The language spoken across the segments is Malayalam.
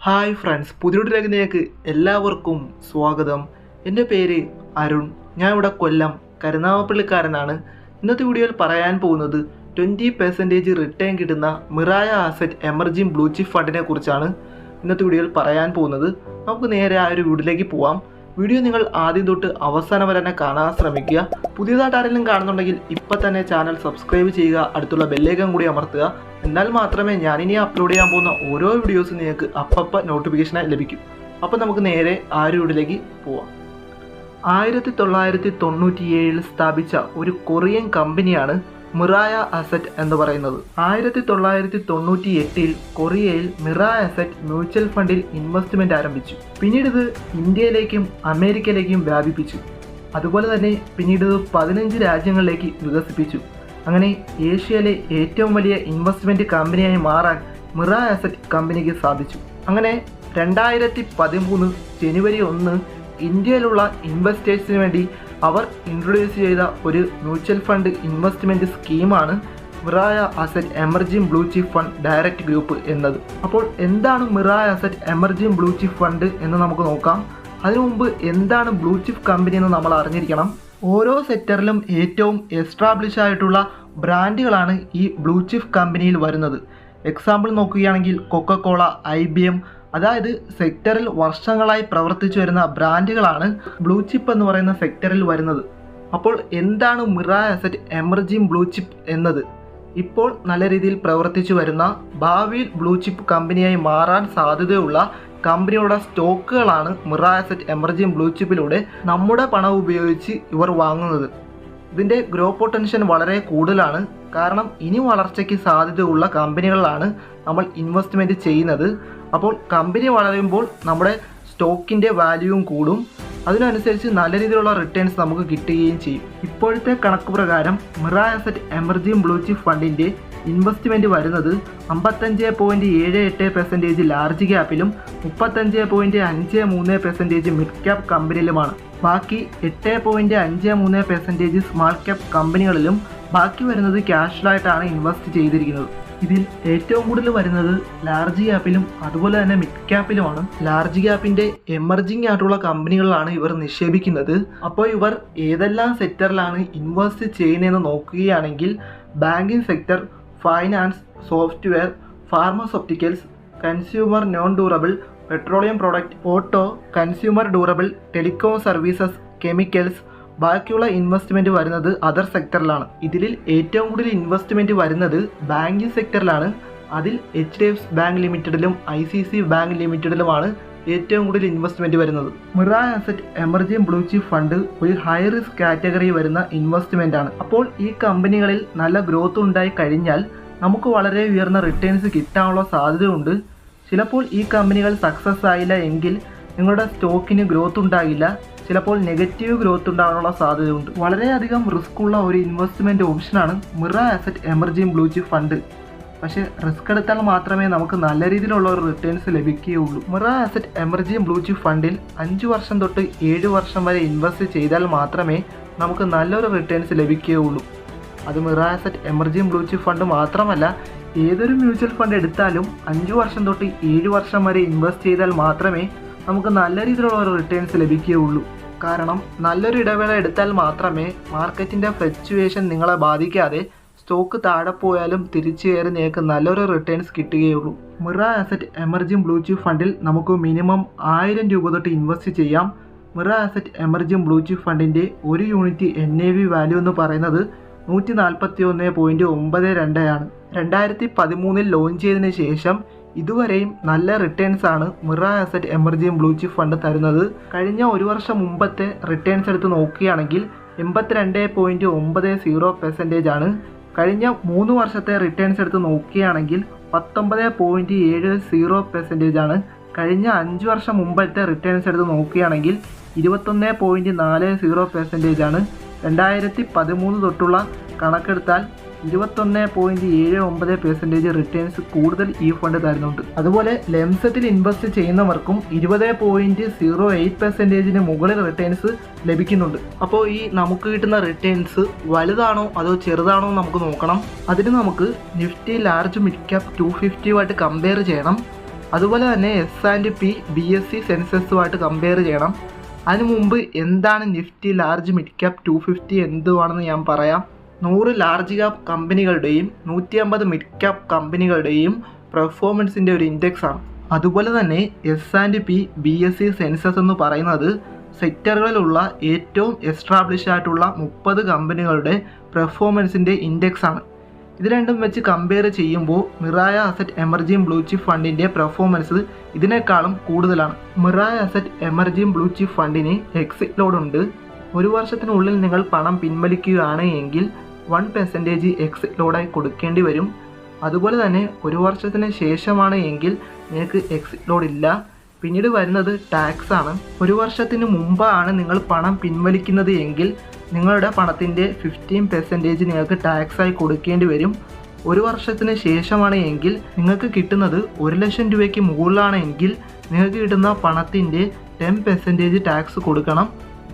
ഹായ് ഫ്രണ്ട്സ്, പുതിയൊരു രംഗത്തിലേക്ക് എല്ലാവർക്കും സ്വാഗതം. എൻ്റെ പേര് അരുൺ. ഞാൻ ഇവിടെ കൊല്ലം കരുനാഗപ്പള്ളിക്കാരനാണ്. ഇന്നത്തെ വീഡിയോയിൽ പറയാൻ പോകുന്നത് 20% റിട്ടേൺ കിട്ടുന്ന മിറായ അസറ്റ് എമർജിംഗ് ബ്ലൂ ചിപ്പ് ഫണ്ടിനെ കുറിച്ചാണ് ഇന്നത്തെ വീഡിയോയിൽ പറയാൻ പോകുന്നത്. നമുക്ക് നേരെ ആ ഒരു വീഡിയോയിലേക്ക് പോവാം. വീഡിയോ നിങ്ങൾ ആദ്യം തൊട്ട് അവസാനം വരെ തന്നെ കാണാൻ ശ്രമിക്കുക. പുതിയതായിട്ട് ആരെങ്കിലും കാണുന്നുണ്ടെങ്കിൽ ഇപ്പം തന്നെ ചാനൽ സബ്സ്ക്രൈബ് ചെയ്യുക, അടുത്തുള്ള ബെല്ലൈക്കൺ കൂടി അമർത്തുക. എന്നാൽ മാത്രമേ ഞാനിനി അപ്ലോഡ് ചെയ്യാൻ പോകുന്ന ഓരോ വീഡിയോസും നിങ്ങൾക്ക് അപ്പം നോട്ടിഫിക്കേഷനായി ലഭിക്കും. അപ്പോൾ നമുക്ക് നേരെ ആ ഒരു വീഡിയോയിലേക്ക് പോവാം. 1997 സ്ഥാപിച്ച ഒരു കൊറിയൻ കമ്പനിയാണ് മിറായ അസറ്റ് എന്ന് പറയുന്നത്. 1998 കൊറിയയിൽ മിറായ അസറ്റ് മ്യൂച്വൽ ഫണ്ടിൽ ഇൻവെസ്റ്റ്മെൻറ്റ് ആരംഭിച്ചു. പിന്നീട് ഇത് ഇന്ത്യയിലേക്കും അമേരിക്കയിലേക്കും വ്യാപിപ്പിച്ചു. അതുപോലെ തന്നെ പിന്നീട് ഇത് 15 രാജ്യങ്ങളിലേക്ക് വികസിപ്പിച്ചു. അങ്ങനെ ഏഷ്യയിലെ ഏറ്റവും വലിയ ഇൻവെസ്റ്റ്മെൻറ്റ് കമ്പനിയായി മാറാൻ മിറായ അസറ്റ് കമ്പനിക്ക് സാധിച്ചു. അങ്ങനെ 2013 ജനുവരി 1 ഇന്ത്യയിലുള്ള ഇൻവെസ്റ്റേഴ്സിന് വേണ്ടി അവർ ഇൻട്രൊഡ്യൂസ് ചെയ്ത ഒരു മ്യൂച്വൽ ഫണ്ട് ഇൻവെസ്റ്റ്മെൻറ്റ് സ്കീമാണ് Mirae asset emerging blue chip fund direct group എന്നത്. അപ്പോൾ എന്താണ് Mirae asset emerging blue chip fund എന്ന് നമുക്ക് നോക്കാം. അതിനു മുമ്പ് എന്താണ് ബ്ലൂ ചിപ്പ് കമ്പനി എന്ന് നമ്മൾ അറിഞ്ഞിരിക്കണം. ഓരോ സെക്ടറിലും ഏറ്റവും എസ്റ്റാബ്ലിഷ് ആയിട്ടുള്ള ബ്രാൻഡുകളാണ് ഈ ബ്ലൂ ചിപ്പ് കമ്പനിയിൽ വരുന്നത്. എക്സാമ്പിൾ നോക്കുകയാണെങ്കിൽ കൊക്കക്കോള, IBM, അതായത് സെക്ടറിൽ വർഷങ്ങളായി പ്രവർത്തിച്ചു വരുന്ന ബ്രാൻഡുകളാണ് ബ്ലൂ ചിപ്പ് എന്ന് പറയുന്ന സെക്ടറിൽ വരുന്നത്. അപ്പോൾ എന്താണ് Mirae asset emerging blue chip എന്നത്? ഇപ്പോൾ നല്ല രീതിയിൽ പ്രവർത്തിച്ചു വരുന്ന, ഭാവിയിൽ ബ്ലൂ ചിപ്പ് കമ്പനിയായി മാറാൻ സാധ്യതയുള്ള കമ്പനിയുടെ സ്റ്റോക്കുകളാണ് മിറായ അസറ്റ് എമർജിംഗ് ബ്ലൂ ചിപ്പിലൂടെ നമ്മുടെ പണം ഉപയോഗിച്ച് ഇവർ വാങ്ങുന്നത്. ഇതിൻ്റെ ഗ്രോ പൊട്ടൻഷ്യൽ വളരെ കൂടുതലാണ്. കാരണം ഇനി വളർച്ചയ്ക്ക് സാധ്യതയുള്ള കമ്പനികളിലാണ് നമ്മൾ ഇൻവെസ്റ്റ്മെൻറ്റ് ചെയ്യുന്നത്. അപ്പോൾ കമ്പനി വളരുമ്പോൾ നമ്മുടെ സ്റ്റോക്കിൻ്റെ വാല്യൂവും കൂടും. അതിനനുസരിച്ച് നല്ല രീതിയിലുള്ള റിട്ടേൺസ് നമുക്ക് കിട്ടുകയും ചെയ്യും. ഇപ്പോഴത്തെ കണക്ക് പ്രകാരം Mirae asset emerging blue chip ഫണ്ടിൻ്റെ ഇൻവെസ്റ്റ്മെൻറ്റ് വരുന്നത് 55.78% ലാർജ് ക്യാപ്പിലും 35.53% മിഡ് ക്യാപ്പ് കമ്പനിയിലുമാണ്. ബാക്കി 8.53% സ്മാൾ ക്യാപ്പ് കമ്പനികളിലും ബാക്കി വരുന്നത് ക്യാഷിലായിട്ടാണ് ഇൻവെസ്റ്റ് ചെയ്തിരിക്കുന്നത്. ഇതിൽ ഏറ്റവും കൂടുതൽ വരുന്നത് ലാർജ് ക്യാപ്പിലും അതുപോലെ തന്നെ മിഡ് ക്യാപ്പിലുമാണ്. ലാർജ് ക്യാപ്പിൻ്റെ എമർജിംഗ് ആയിട്ടുള്ള കമ്പനികളിലാണ് ഇവർ നിക്ഷേപിക്കുന്നത്. അപ്പോൾ ഇവർ ഏതെല്ലാം സെക്ടറിലാണ് ഇൻവെസ്റ്റ് ചെയ്യുന്നതെന്ന് നോക്കുകയാണെങ്കിൽ banking sector, finance, software, pharmaceuticals, consumer non durable, petroleum product, auto, consumer durable, telecom services, chemicals. ബാക്കിയുള്ള ഇൻവെസ്റ്റ്മെൻറ്റ് വരുന്നത് അതർ സെക്ടറിലാണ്. ഇതിൽ ഏറ്റവും കൂടുതൽ ഇൻവെസ്റ്റ്മെൻറ്റ് വരുന്നത് ബാങ്കിങ് സെക്ടറിലാണ്. അതിൽ HDFC ബാങ്ക് ലിമിറ്റഡിലും ICICI ബാങ്ക് ലിമിറ്റഡിലുമാണ് ഏറ്റവും കൂടുതൽ ഇൻവെസ്റ്റ്മെൻറ്റ് വരുന്നത്. Mirae asset emerging blue chip fund ഒരു ഹൈ റിസ്ക് കാറ്റഗറി വരുന്ന ഇൻവെസ്റ്റ്മെൻ്റ് ആണ്. അപ്പോൾ ഈ കമ്പനികളിൽ നല്ല ഗ്രോത്ത് ഉണ്ടായി കഴിഞ്ഞാൽ നമുക്ക് വളരെ ഉയർന്ന റിട്ടേൺസ് കിട്ടാനുള്ള സാധ്യതയുണ്ട്. ചിലപ്പോൾ ഈ കമ്പനികൾ സക്സസ് ആയില്ല എങ്കിൽ നിങ്ങളുടെ സ്റ്റോക്കിന് ഗ്രോത്ത് ഉണ്ടാകില്ല. ചിലപ്പോൾ നെഗറ്റീവ് ഗ്രോത്ത് ഉണ്ടാകാനുള്ള സാധ്യതയുണ്ട്. വളരെയധികം റിസ്ക് ഉള്ള ഒരു ഇൻവെസ്റ്റ്മെൻറ്റ് ഓപ്ഷനാണ് Mirae asset emerging blue chip fund. പക്ഷേ റിസ്ക് എടുത്താൽ മാത്രമേ നമുക്ക് നല്ല രീതിയിലുള്ള ഒരു റിട്ടേൺസ് ലഭിക്കുകയുള്ളൂ. Mirae asset emerging blue chip ഫണ്ടിൽ 5 വർഷം തൊട്ട് 7 വർഷം വരെ ഇൻവെസ്റ്റ് ചെയ്താൽ മാത്രമേ നമുക്ക് നല്ലൊരു റിട്ടേൺസ് ലഭിക്കുകയുള്ളൂ. അത് Mirae asset emerging blue chip fund മാത്രമല്ല, ഏതൊരു മ്യൂച്വൽ ഫണ്ട് എടുത്താലും 5 വർഷം തൊട്ട് 7 വർഷം വരെ ഇൻവെസ്റ്റ് ചെയ്താൽ മാത്രമേ നമുക്ക് നല്ല രീതിയിലുള്ള ഒരു റിട്ടേൺസ് ലഭിക്കുകയുള്ളൂ. കാരണം നല്ലൊരു ഇടവേള എടുത്താൽ മാത്രമേ മാർക്കറ്റിൻ്റെ ഫ്ലക്ച്വേഷൻ നിങ്ങളെ ബാധിക്കാതെ സ്റ്റോക്ക് താഴെ പോയാലും തിരിച്ചു കയറി നിങ്ങൾക്ക് നല്ലൊരു റിട്ടേൺസ് കിട്ടുകയുള്ളൂ. മിറായ അസറ്റ് എമർജിംഗ് ബ്ലൂ ചിപ്പ് ഫണ്ടിൽ നമുക്ക് മിനിമം 1000 രൂപ തൊട്ട് ഇൻവെസ്റ്റ് ചെയ്യാം. മിറായ അസറ്റ് എമർജിംഗ് ബ്ലൂ ചിപ്പ് ഫണ്ടിൻ്റെ ഒരു യൂണിറ്റ് NAV വാല്യൂ എന്ന് പറയുന്നത് 141.92 ആണ്. 2013 ലോഞ്ച് ചെയ്തതിന് ശേഷം ഇതുവരെയും നല്ല റിട്ടേൺസ് ആണ് Mirae asset emerging blue chip fund തരുന്നത്. കഴിഞ്ഞ ഒരു വർഷം മുമ്പത്തെ റിട്ടേൺസ് എടുത്ത് നോക്കുകയാണെങ്കിൽ 82.90% ആണ്. കഴിഞ്ഞ 3 വർഷത്തെ റിട്ടേൺസ് എടുത്ത് നോക്കുകയാണെങ്കിൽ 19.70% ആണ്. കഴിഞ്ഞ 5 വർഷം മുമ്പത്തെ റിട്ടേൺസ് എടുത്ത് നോക്കുകയാണെങ്കിൽ 21.40% ആണ്. 2013 തൊട്ടുള്ള കണക്കെടുത്താൽ 21.79% റിട്ടേൺസ് കൂടുതൽ ഈ ഫണ്ട് തരുന്നുണ്ട്. അതുപോലെ ലെംസത്തിൽ ഇൻവെസ്റ്റ് ചെയ്യുന്നവർക്കും 20.08% മുകളിൽ റിട്ടേൺസ് ലഭിക്കുന്നുണ്ട്. അപ്പോൾ ഈ നമുക്ക് കിട്ടുന്ന റിട്ടേൺസ് വലുതാണോ അതോ ചെറുതാണോ നമുക്ക് നോക്കണം. അതിന് നമുക്ക് നിഫ്റ്റി ലാർജ് മിഡ് ക്യാപ് 250 ആയിട്ട് കമ്പയർ ചെയ്യണം. അതുപോലെ തന്നെ S&P BSE സെൻസെക്സുമായിട്ട് കമ്പയർ ചെയ്യണം. അതിനു മുമ്പ് എന്താണ് നിഫ്റ്റി ലാർജ് മിഡ് ക്യാപ് 250 എന്തുവാണെന്ന് ഞാൻ പറയാം. 100 ലാർജ് ക്യാപ് കമ്പനികളുടെയും 150 മിഡ് ക്യാപ് കമ്പനികളുടെയും പെർഫോമൻസിൻ്റെ ഒരു ഇൻഡെക്സ് ആണ്. അതുപോലെ തന്നെ S&P BSE സെൻസസ് എന്ന് പറയുന്നത് സെക്ടറുകളിലുള്ള ഏറ്റവും എസ്റ്റാബ്ലിഷ് ആയിട്ടുള്ള 30 കമ്പനികളുടെ പെർഫോമൻസിൻ്റെ ഇൻഡെക്സ് ആണ്. ഇത് രണ്ടും വെച്ച് കമ്പയർ ചെയ്യുമ്പോൾ Mirae asset emerging blue chip ഫണ്ടിൻ്റെ പെർഫോമൻസ് ഇതിനേക്കാളും കൂടുതലാണ്. Mirae asset emerging blue chip ഫണ്ടിന് എക്സിറ്റ് ലോഡ് ഉണ്ട്. ഒരു വർഷത്തിനുള്ളിൽ നിങ്ങൾ പണം പിൻവലിക്കുകയാണ് എങ്കിൽ 1% എക്സിറ്റ് ലോഡായി കൊടുക്കേണ്ടി വരും. അതുപോലെ തന്നെ ഒരു വർഷത്തിന് ശേഷമാണ് എങ്കിൽ നിങ്ങൾക്ക് എക്സിറ്റ് ലോഡ് ഇല്ല. പിന്നീട് വരുന്നത് ടാക്സ് ആണ്. ഒരു വർഷത്തിന് മുമ്പാണ് നിങ്ങൾ പണം പിൻവലിക്കുന്നത് എങ്കിൽ നിങ്ങളുടെ പണത്തിൻ്റെ 15% നിങ്ങൾക്ക് ടാക്സായി കൊടുക്കേണ്ടി വരും. ഒരു വർഷത്തിന് ശേഷമാണ് എങ്കിൽ നിങ്ങൾക്ക് കിട്ടുന്നത് 1 ലക്ഷം രൂപയ്ക്ക് മുകളിലാണ് എങ്കിൽ നിങ്ങൾക്ക് കിട്ടുന്ന പണത്തിൻ്റെ 10% ടാക്സ് കൊടുക്കണം.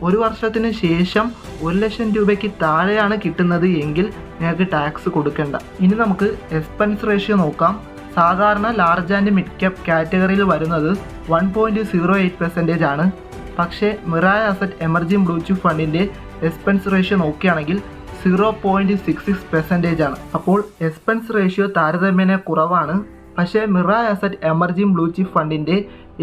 ഒരു വർഷത്തിന് ശേഷം 1 ലക്ഷം രൂപയ്ക്ക് താഴെയാണ് കിട്ടുന്നത് എങ്കിൽ നിങ്ങൾക്ക് ടാക്സ് കൊടുക്കേണ്ട. ഇനി നമുക്ക് എക്സ്പെൻസ് റേഷ്യോ നോക്കാം. സാധാരണ ലാർജ് ആൻഡ് മിഡ് ക്യാപ് കാറ്റഗറിയിൽ വരുന്നത് 1.08% ആണ്. പക്ഷേ Mirae asset emerging blue chip ഫണ്ടിൻ്റെ എക്സ്പെൻസ് റേഷ്യോ നോക്കുകയാണെങ്കിൽ 0.66% ആണ്. അപ്പോൾ എക്സ്പെൻസ് റേഷ്യോ താരതമ്യേന കുറവാണ്. പക്ഷേ Mirae asset emerging blue chip ഫണ്ടിൻ്റെ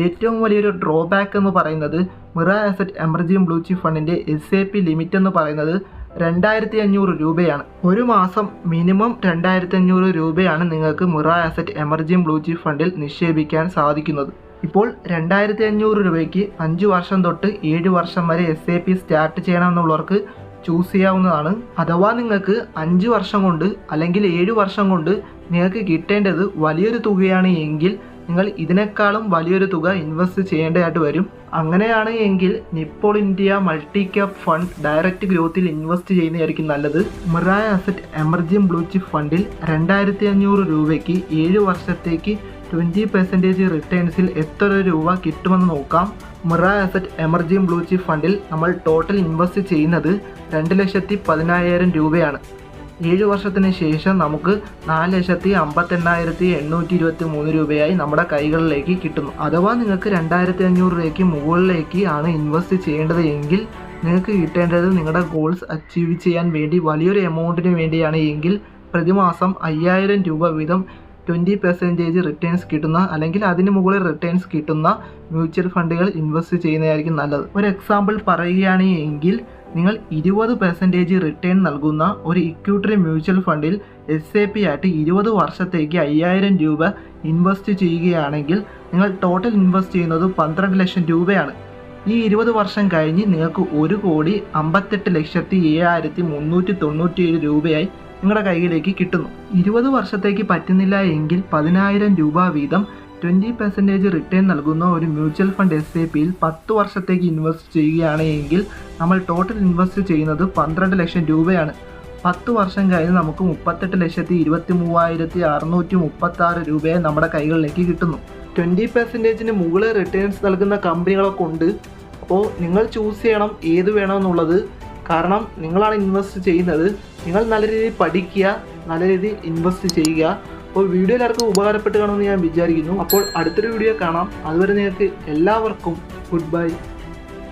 ഏറ്റവും വലിയൊരു ഡ്രോബാക്ക് എന്ന് പറയുന്നത് Mirae asset emerging blue chip ഫണ്ടിൻ്റെ SIP ലിമിറ്റ് എന്ന് പറയുന്നത് 2500 രൂപയാണ്. ഒരു മാസം മിനിമം 2500 രൂപയാണ് നിങ്ങൾക്ക് മിറായ അസറ്റ് എമർജിംഗ് ബ്ലൂ ചിപ്പ് ഫണ്ടിൽ നിക്ഷേപിക്കാൻ സാധിക്കുന്നത്. ഇപ്പോൾ 2500 രൂപയ്ക്ക് 5 വർഷം തൊട്ട് 7 വർഷം വരെ SIP സ്റ്റാർട്ട് ചെയ്യണമെന്നുള്ളവർക്ക് ചൂസ് ചെയ്യാവുന്നതാണ്. അഥവാ നിങ്ങൾക്ക് 5 വർഷം കൊണ്ട് അല്ലെങ്കിൽ 7 വർഷം കൊണ്ട് നിങ്ങൾക്ക് കിട്ടേണ്ടത് വലിയൊരു തുകയാണ് എങ്കിൽ നിങ്ങൾ ഇതിനേക്കാളും വലിയൊരു തുക ഇൻവെസ്റ്റ് ചെയ്യേണ്ടതായിട്ട് വരും. അങ്ങനെയാണ് എങ്കിൽ Nippon India multi cap fund direct ഗ്രോത്തിൽ ഇൻവെസ്റ്റ് ചെയ്യുന്നതായിരിക്കും നല്ലത്. Mirae asset emerging blue chip ഫണ്ടിൽ 2500 രൂപയ്ക്ക് 7 വർഷത്തേക്ക് 20% റിട്ടേൺസിൽ എത്ര രൂപ കിട്ടുമെന്ന് നോക്കാം. മിറായ അസറ്റ് എമർജിംഗ് ബ്ലൂ ചിപ്പ് ഫണ്ടിൽ നമ്മൾ ടോട്ടൽ ഇൻവെസ്റ്റ് ചെയ്യുന്നത് 2,10,000 രൂപയാണ്. 7 വർഷത്തിന് ശേഷം നമുക്ക് 4,58,823 രൂപയായി നമ്മുടെ കൈകളിലേക്ക് കിട്ടുന്നു. അഥവാ നിങ്ങൾക്ക് 2,500 രൂപയ്ക്ക് മുകളിലേക്ക് ആണ് ഇൻവെസ്റ്റ് ചെയ്യേണ്ടത് എങ്കിൽ നിങ്ങൾക്ക് കിട്ടേണ്ടത് നിങ്ങളുടെ ഗോൾസ് അച്ചീവ് ചെയ്യാൻ വേണ്ടി വലിയൊരു എമൗണ്ടിന് വേണ്ടിയാണ് എങ്കിൽ പ്രതിമാസം 5,000 രൂപ വീതം 20% റിട്ടേൺസ് കിട്ടുന്ന അല്ലെങ്കിൽ അതിന് മുകളിൽ റിട്ടേൺസ് കിട്ടുന്ന മ്യൂച്വൽ ഫണ്ടുകൾ ഇൻവെസ്റ്റ് ചെയ്യുന്നതായിരിക്കും നല്ലത്. ഒരു എക്സാമ്പിൾ പറയുകയാണ് എങ്കിൽ നിങ്ങൾ 20% റിട്ടേൺ നൽകുന്ന ഒരു ഇക്വിറ്റി മ്യൂച്വൽ ഫണ്ടിൽ SIP ആയിട്ട് 20 വർഷത്തേക്ക് 5,000 രൂപ ഇൻവെസ്റ്റ് ചെയ്യുകയാണെങ്കിൽ നിങ്ങൾ ടോട്ടൽ ഇൻവെസ്റ്റ് ചെയ്യുന്നത് 12 ലക്ഷം രൂപയാണ്. ഈ 20 വർഷം കഴിഞ്ഞ് നിങ്ങൾക്ക് 1,58,7,397 രൂപയായി നിങ്ങളുടെ കയ്യിലേക്ക് കിട്ടുന്നു. 20 വർഷത്തേക്ക് പറ്റുന്നില്ല എങ്കിൽ 10,000 രൂപ വീതം 20% റിട്ടേൺ നൽകുന്ന ഒരു മ്യൂച്വൽ ഫണ്ട് SIPയിൽ 10 വർഷത്തേക്ക് ഇൻവെസ്റ്റ് ചെയ്യുകയാണ് എങ്കിൽ നമ്മൾ ടോട്ടൽ ഇൻവെസ്റ്റ് ചെയ്യുന്നത് 12 ലക്ഷം രൂപയാണ്. 10 വർഷം കഴിഞ്ഞ് നമുക്ക് 38,23,636 രൂപയെ നമ്മുടെ കൈകളിലേക്ക് കിട്ടുന്നു. 20% മുകളിൽ റിട്ടേൺസ് നൽകുന്ന കമ്പനികളൊക്കെ ഉണ്ട്. അപ്പോൾ നിങ്ങൾ ചൂസ് ചെയ്യണം ഏത് വേണമെന്നുള്ളത്. കാരണം നിങ്ങളാണ് ഇൻവെസ്റ്റ് ചെയ്യുന്നത്. നിങ്ങൾ നല്ല രീതിയിൽ പഠിക്കുക, നല്ല രീതിയിൽ ഇൻവെസ്റ്റ് ചെയ്യുക. അപ്പോൾ വീഡിയോ എല്ലാവർക്കും ഉപകാരപ്പെട്ട് കാണുമെന്ന് ഞാൻ വിചാരിക്കുന്നു. അപ്പോൾ അടുത്തൊരു വീഡിയോ കാണാം. അതുവരെ നിങ്ങൾക്ക് എല്ലാവർക്കും ഗുഡ് ബൈ.